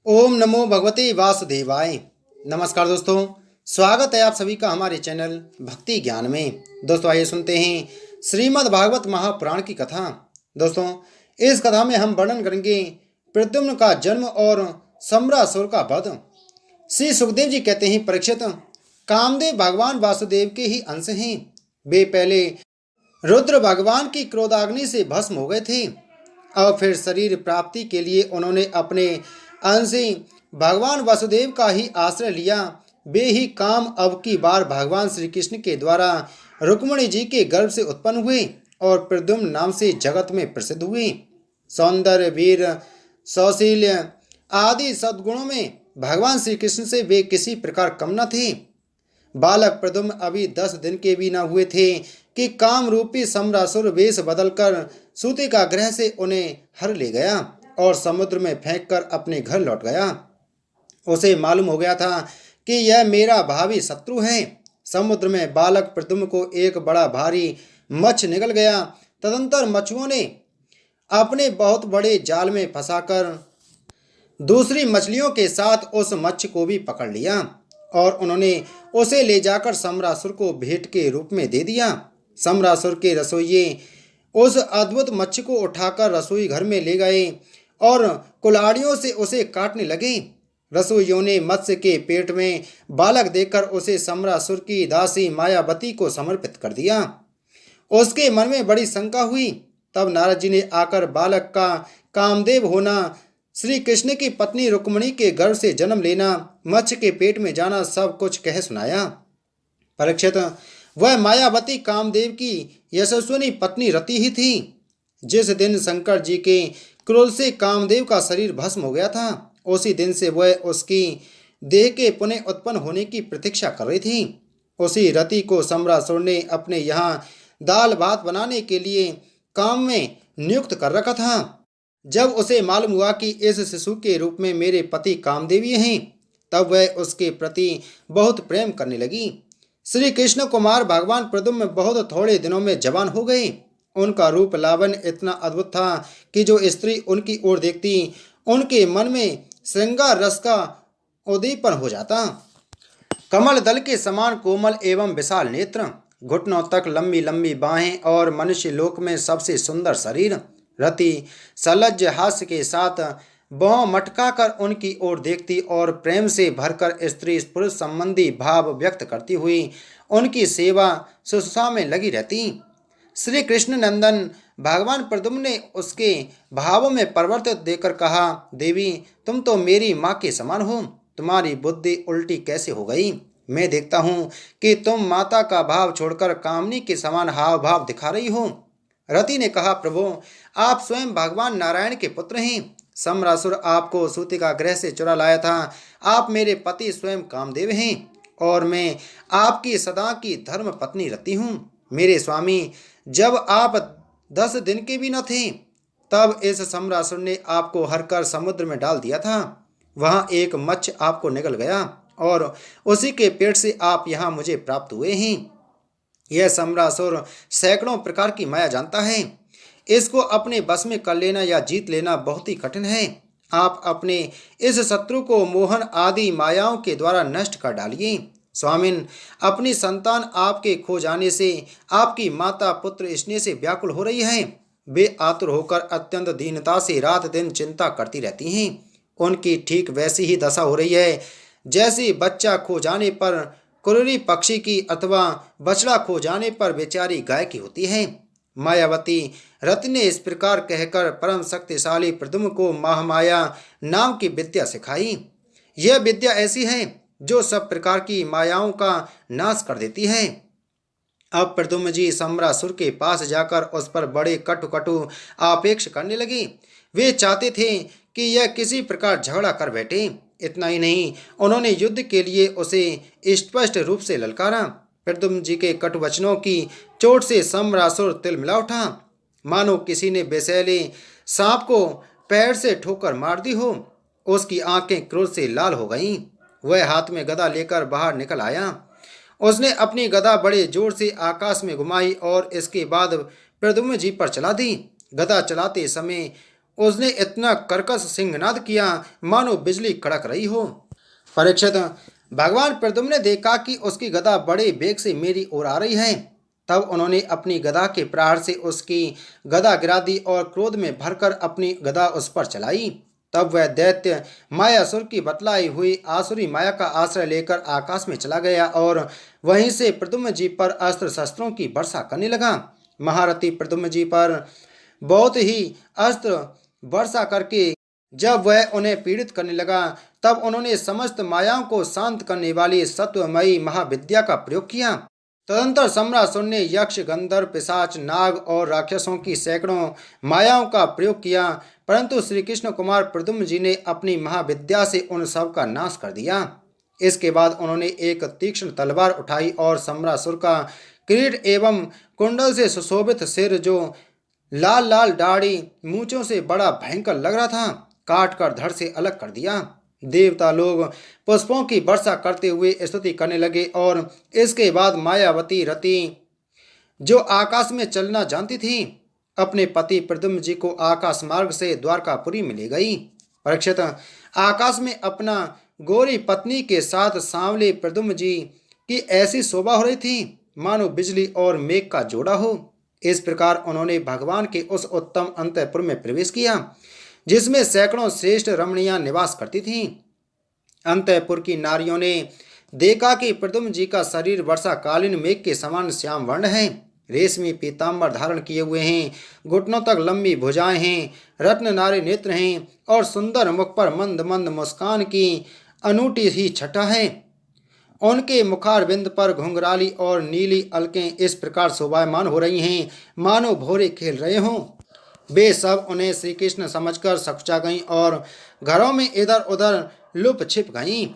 ओम नमो भगवते वासुदेवाय। नमस्कार दोस्तों, स्वागत है आप सभी का हमारे चैनल भक्ति ज्ञान में। दोस्तों आइए सुनते हैं श्रीमद् भागवत महापुराण की कथा। दोस्तों, इस कथा में हम वर्णन करेंगे प्रद्युम्न का जन्म और सम्रासुर का वध। श्री सुखदेव जी कहते हैं, परीक्षित, कामदेव भगवान वासुदेव के ही अंश हैं। वे पहले रुद्र भगवान की क्रोधाग्नि से भस्म हो गए थे और फिर शरीर प्राप्ति के लिए उन्होंने अपने अंशी भगवान वासुदेव का ही आश्रय लिया। वे ही काम अब की बार भगवान श्री कृष्ण के द्वारा रुक्मिणी जी के गर्भ से उत्पन्न हुए और प्रद्युम्न नाम से जगत में प्रसिद्ध हुए। सौंदर्य, वीर, सौशील्य आदि सद्गुणों में भगवान श्री कृष्ण से वे किसी प्रकार कम न थे। बालक प्रद्युम्न अभी 10 दिन के भी न हुए थे कि काम रूपी सम्रासुर वेश बदलकर सूती का ग्रह से उन्हें हर ले गया और समुद्र में फेंककर अपने घर लौट गया। उसे मालूम हो गया था कि यह मेरा भावी शत्रु है। समुद्र में बालक प्रद्युम्न को एक बड़ा भारी मत्स्य निकल गया। तदंतर मछुओं ने अपने बहुत बड़े जाल में फंसाकर दूसरी मछलियों के साथ उस मत्स्य को भी पकड़ लिया और उन्होंने उसे ले जाकर सम्रासुर को भेंट के रूप में दे दिया। सम्रासुर के रसोइये उस अद्भुत मत्स्य को उठाकर रसोई घर में ले गए और कुल्हाड़ियों से उसे काटने लगे। रसोइयों ने मत्स्य के पेट में बालक देखकर उसे सम्रासुर की दासी मायावती को समर्पित कर दिया। उसके मन में बड़ी शंका हुई। तब नारद जी ने आकर बालक का कामदेव होना, श्री कृष्ण की पत्नी रुक्मिणी के गर्भ से जन्म लेना, मत्स्य के पेट में जाना सब कुछ कह सुनाया। परीक्षित, वह मायावती कामदेव की यशस्विनी पत्नी रति ही थी। जिस दिन शंकर जी के क्रोध से कामदेव का शरीर भस्म हो गया था, उसी दिन से वह उसकी देह के पुनः उत्पन्न होने की प्रतीक्षा कर रही थी। उसी रति को सम्रासुर ने अपने यहाँ दाल भात बनाने के लिए काम में नियुक्त कर रखा था। जब उसे मालूम हुआ कि इस शिशु के रूप में मेरे पति कामदेवी हैं, तब वह उसके प्रति बहुत प्रेम करने लगी। श्री कृष्ण कुमार भगवान प्रद्युम्न बहुत थोड़े दिनों में जवान हो गए। उनका रूप लावण्य इतना अद्भुत था कि जो स्त्री उनकी ओर देखती, उनके मन में श्रृंगार रस का उद्दीपन हो जाता। कमल दल के समान कोमल एवं विशाल नेत्र, घुटनों तक लंबी लंबी बाहें और मनुष्य लोक में सबसे सुंदर शरीर। रति सलज्ज हास्य के साथ बहु मटका कर उनकी ओर देखती और प्रेम से भरकर स्त्री पुरुष संबंधी भाव व्यक्त करती हुई उनकी सेवा शुश्रूषा में लगी रहती। श्री कृष्ण नंदन भगवान प्रद्युम्न ने उसके भावों में परिवर्तित देकर कहा, देवी, तुम तो मेरी माँ के समान हो। तुम्हारी बुद्धि उल्टी कैसे हो गई? मैं देखता हूँ कि तुम माता का भाव छोड़कर कामनी के समान हाव भाव दिखा रही हो। रति ने कहा, प्रभु, आप स्वयं भगवान नारायण के पुत्र हैं। सम्रासुर आपको सूतिका गृह से चुरा लाया था। आप मेरे पति स्वयं कामदेव हैं और मैं आपकी सदा की धर्म पत्नी रति हूँ। मेरे स्वामी, जब आप 10 दिन के भी न थे, तब इस सम्रासुर ने आपको हरकर समुद्र में डाल दिया था। वहाँ एक मत्स्य आपको निगल गया और उसी के पेट से आप यहाँ मुझे प्राप्त हुए हैं। यह सम्रासुर सैकड़ों प्रकार की माया जानता है। इसको अपने बस में कर लेना या जीत लेना बहुत ही कठिन है। आप अपने इस शत्रु को मोहन आदि मायाओं के द्वारा नष्ट कर डालिए। स्वामिन, अपनी संतान आपके खो जाने से आपकी माता पुत्र स्नेह से व्याकुल हो रही है। वे आतुर होकर अत्यंत दीनता से रात दिन चिंता करती रहती हैं। उनकी ठीक वैसी ही दशा हो रही है जैसे बच्चा खो जाने पर कुररी पक्षी की अथवा बछड़ा खो जाने पर बेचारी गाय की होती है। मायावती रति ने इस प्रकार कहकर परम शक्तिशाली प्रद्युम्न को महामाया नाम की विद्या सिखाई। यह विद्या ऐसी है जो सब प्रकार की मायाओं का नाश कर देती है। अब प्रद्युम्न जी सम्रासुर के पास जाकर उस पर बड़े कटु कटु आपेक्ष करने लगे। वे चाहते थे कि यह किसी प्रकार झगड़ा कर बैठे। इतना ही नहीं, उन्होंने युद्ध के लिए उसे स्पष्ट रूप से ललकारा। प्रद्युम्न जी के कटु वचनों की चोट से सम्रासुर तिलमिला उठा, मानो किसी ने विषैले सांप को पैर से ठोकर मार दी हो। उसकी आंखें क्रोध से लाल हो गईं। वह हाथ में गदा लेकर बाहर निकल आया। उसने अपनी गदा बड़े जोर से आकाश में घुमाई और इसके बाद प्रद्युम्न जी पर चला दी। गदा चलाते समय उसने इतना कर्कश सिंहनाद किया मानो बिजली कड़क रही हो। परीक्षित, भगवान प्रद्युम्न ने देखा कि उसकी गदा बड़े वेग से मेरी ओर आ रही है। तब उन्होंने अपनी गदा के प्रहार से उसकी गदा गिरा दी और क्रोध में भरकर अपनी गदा उस पर चलाई। तब वह दैत्य मायासुर की बतलाई हुई आसुरी माया का आश्रय लेकर आकाश में चला गया और वहीं से प्रद्युम्न जी पर अस्त्र शस्त्रों की वर्षा करने लगा। महारथी प्रद्युम्न जी पर बहुत ही अस्त्र वर्षा करके जब वह उन्हें पीड़ित करने लगा, तब उन्होंने समस्त मायाओं को शांत करने वाली सत्वमयी महाविद्या का प्रयोग किया। तदंतर सम्रासुर ने यक्ष, गंधर्व, पिशाच, नाग और राक्षसों की सैकड़ों मायाओं का प्रयोग किया, परंतु श्री कृष्ण कुमार प्रद्युम्न जी ने अपनी महाविद्या से उन सब का नाश कर दिया। इसके बाद उन्होंने एक तीक्ष्ण तलवार उठाई और सम्रासुर का किरीट एवं कुंडल से सुशोभित सिर, जो लाल लाल दाढ़ी मूंछों से बड़ा भयंकर लग रहा था, काट कर धड़ से अलग कर दिया। देवता लोग पुष्पों की वर्षा करते हुए स्तुति करने लगे और इसके बाद मायावती रति, जो आकाश में चलना जानती थी, अपने पति प्रद्युम्न जी को आकाश मार्ग से द्वारकापुरी में ले गई। परीक्षित, आकाश में अपना गोरी पत्नी के साथ सांवले प्रद्युम्न जी की ऐसी शोभा हो रही थी मानो बिजली और मेघ का जोड़ा हो। इस प्रकार उन्होंने भगवान के उस उत्तम अंतःपुर में प्रवेश किया जिसमें सैकड़ों श्रेष्ठ रमणियां निवास करती थीं। अंतःपुर की नारियों ने देखा कि प्रद्युम्न जी का शरीर वर्षाकालीन मेघ के समान श्याम वर्ण है, रेशमी पीताम्बर धारण किए हुए हैं, घुटनों तक लंबी भुजाएं हैं, रत्न नारी नेत्र हैं और सुंदर मुख पर मंद मंद मुस्कान की अनूठी ही छटा है। उनके मुखारविंद पर घुंघराली और नीली अलकें इस प्रकार शोभायमान हो रही हैं मानो भौरे खेल रहे हों। वे सब उन्हें श्री कृष्ण समझकर सकुचा गईं और घरों में इधर उधर लुप छिप गईं।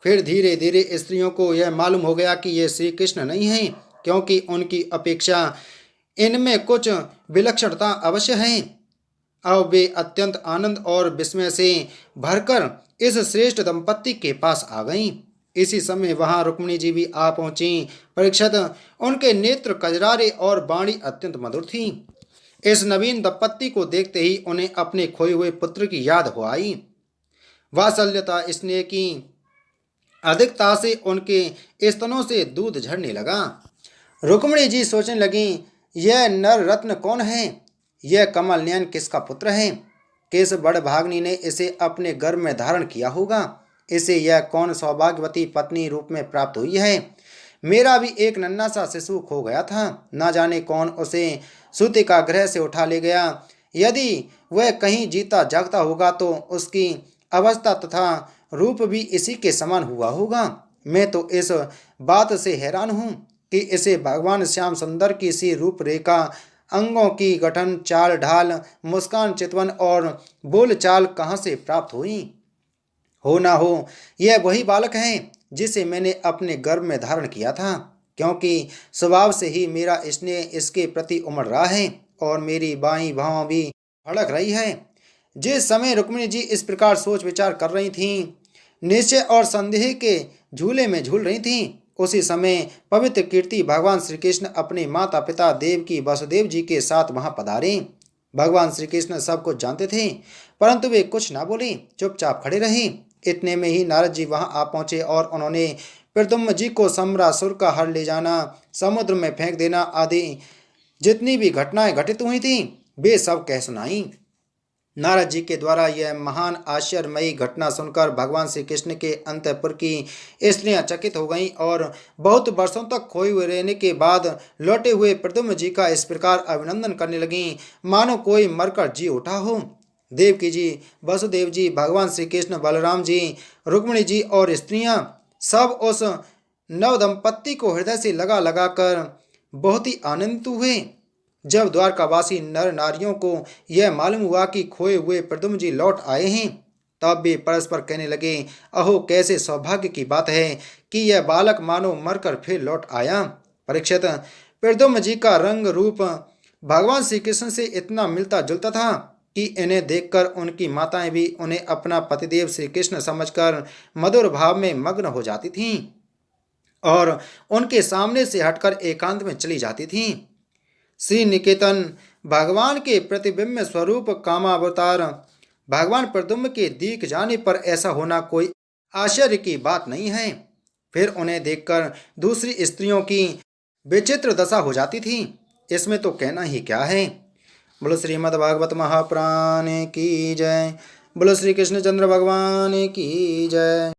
फिर धीरे धीरे स्त्रियों को यह मालूम हो गया कि ये श्री कृष्ण नहीं हैं, क्योंकि उनकी अपेक्षा इनमें कुछ विलक्षणता अवश्य है। अब वे अत्यंत आनंद और विस्मय से भरकर इस श्रेष्ठ दंपत्ति के पास आ गईं। इसी समय वहां रुक्मिणी जी भी आ पहुंची। परीक्षित, उनके नेत्र कजरारे और वाणी अत्यंत मधुर थी। इस नवीन दंपत्ति को देखते ही उन्हें अपने खोए हुए पुत्र की याद हो आई। वात्सल्यता स्नेह की अधिकता से उनके स्तनों से दूध झरने लगा। रुक्मिणी जी सोचने लगी, यह नर रत्न कौन है? यह कमल नयन किसका पुत्र है? किस बड़ भाग्नि ने इसे अपने गर्भ में धारण किया होगा? इसे यह कौन सौभाग्यवती पत्नी रूप में प्राप्त हुई है? मेरा भी एक नन्हा सा शिशु खो गया था, न जाने कौन उसे सूतिका गृह से उठा ले गया। यदि वह कहीं जीता जागता होगा तो उसकी अवस्था तथा रूप भी इसी के समान हुआ होगा। मैं तो इस बात से हैरान हूँ कि इसे भगवान श्याम सुंदर की सी रूपरेखा, अंगों की गठन, चाल ढाल, मुस्कान, चितवन और बोल चाल कहाँ से प्राप्त हुई? हो ना हो यह वही बालक है जिसे मैंने अपने गर्भ में धारण किया था, क्योंकि स्वभाव से ही मेरा स्नेह इसके प्रति उमड़ रहा है और मेरी बाईं भाव भी भड़क रही है। जिस समय रुक्मिणी जी इस प्रकार सोच विचार कर रही थीं, निश्चय और संदेह के झूले में झूल रही थीं, उसी समय पवित्र कीर्ति भगवान श्री कृष्ण अपने माता पिता देवकी वसुदेव जी के साथ वहां पधारे। भगवान श्री कृष्ण सब कुछ जानते थे, परंतु वे कुछ ना बोले, चुपचाप खड़े रहे। इतने में ही नारद जी वहां आ पहुंचे और उन्होंने प्रद्युम्न जी को सम्रासुर का हर ले जाना, समुद्र में फेंक देना आदि जितनी भी घटनाएं घटित हुई थीं, वे सब कह सुनाई। नारद जी के द्वारा यह महान आश्चर्यमयी घटना सुनकर भगवान श्री कृष्ण के अंतःपुर की स्त्रियां चकित हो गईं और बहुत वर्षों तक खोए हुए रहने के बाद लौटे हुए प्रद्युम्न जी का इस प्रकार अभिनंदन करने लगीं मानो कोई मरकर जी उठा हो। देवकी जी, वसुदेव जी, भगवान श्री कृष्ण, बलराम जी, रुक्मिणी जी और स्त्रियां सब उस नव दंपत्ति को हृदय से लगा लगा कर बहुत ही आनंदित हुए। जब द्वारकावासी नर नारियों को यह मालूम हुआ कि खोए हुए प्रद्युम्न जी लौट आए हैं, तब वे परस्पर कहने लगे, अहो कैसे सौभाग्य की बात है कि यह बालक मानो मरकर फिर लौट आया। परीक्षित, प्रद्युम्न जी का रंग रूप भगवान श्री कृष्ण से इतना मिलता जुलता था कि इन्हें देखकर उनकी माताएं भी उन्हें अपना पतिदेव श्री कृष्ण समझकर मधुर भाव में मग्न हो जाती थीं और उनके सामने से हटकर एकांत में चली जाती थीं। श्री निकेतन भगवान के प्रतिबिंब स्वरूप कामावतार भगवान प्रद्युम्न के दिख जाने पर ऐसा होना कोई आश्चर्य की बात नहीं है। फिर उन्हें देखकर दूसरी स्त्रियों की विचित्र दशा हो जाती थी, इसमें तो कहना ही क्या है। बोलो श्रीमद् भागवत महापुराण की जय। बोलो श्री कृष्णचंद्र भगवान की जय।